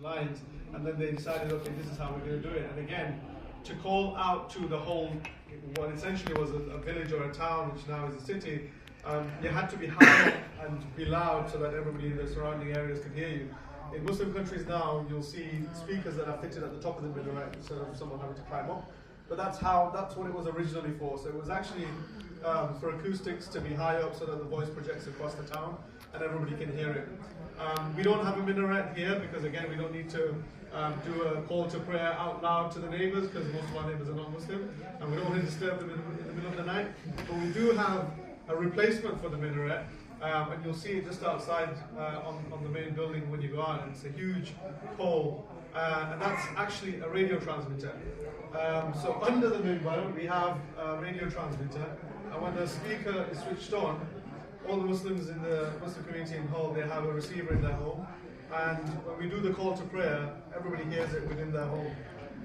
lines, and then they decided, okay, this is how we're going to do it. And again, to call out to the whole, what essentially was a village or a town, which now is a city, you had to be high and be loud so that everybody in the surrounding areas could hear you. In Muslim countries now, you'll see speakers that are fitted at the top of the minaret instead of someone having to climb up. But that's what it was originally for. So it was actually for acoustics to be high up so that the voice projects across the town and everybody can hear it. We don't have a minaret here because, again, we don't need to do a call to prayer out loud to the neighbours because most of our neighbours are not Muslim and we don't want to disturb them in the middle of the night. But we do have a replacement for the minaret, and you'll see it just outside on the main building when you go out. It's a huge pole, and that's actually a radio transmitter. So under the minbar we have a radio transmitter, and when the speaker is switched on, all the Muslims in the Muslim community in Hull, they have a receiver in their home, and when we do the call to prayer, everybody hears it within their home.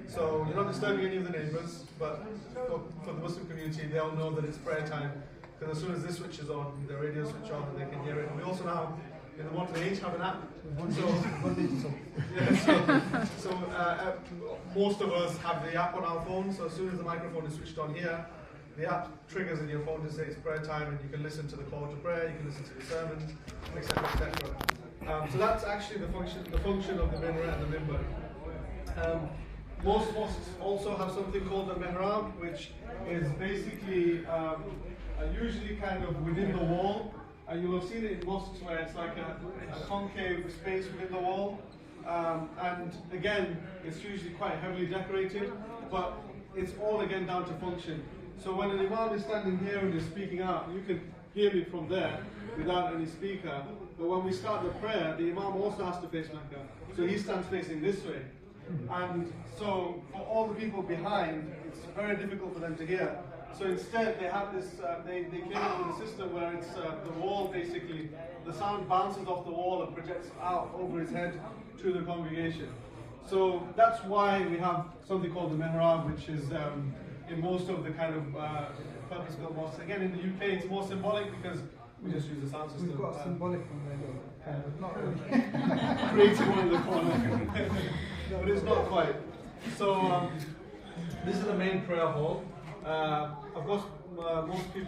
So you're not disturbing any of the neighbours, but for the Muslim community, they all know that it's prayer time, because as soon as this switches on, the radio switch on and they can hear it. And we also now, in the modern age, have an app. So most of us have the app on our phone, so as soon as the microphone is switched on here, the app triggers in your phone to say it's prayer time, and you can listen to the call to prayer, you can listen to the sermons, etc., etc. So that's actually the function of the minaret and the minbar. Most mosques also have something called the mihrab, which is basically usually kind of within the wall. You'll have seen it in mosques where it's like a concave space within the wall. And again, it's usually quite heavily decorated, but it's all again down to function. So when an imam is standing here and is speaking out, you can hear me from there without any speaker. But when we start the prayer, the imam also has to face Mecca. So he stands facing this way. And so for all the people behind, it's very difficult for them to hear. So instead they have this, they came up with a system where it's the wall basically, the sound bounces off the wall and projects out over his head to the congregation. So that's why we have something called the mihrab, which is in most of the kind of purpose-built mosques. Again, in the UK it's more symbolic because we just use the sound system. We've got a symbolic one there, not really. Creating one in the corner. But it's not quite. So this is the main prayer hall. Of course, most people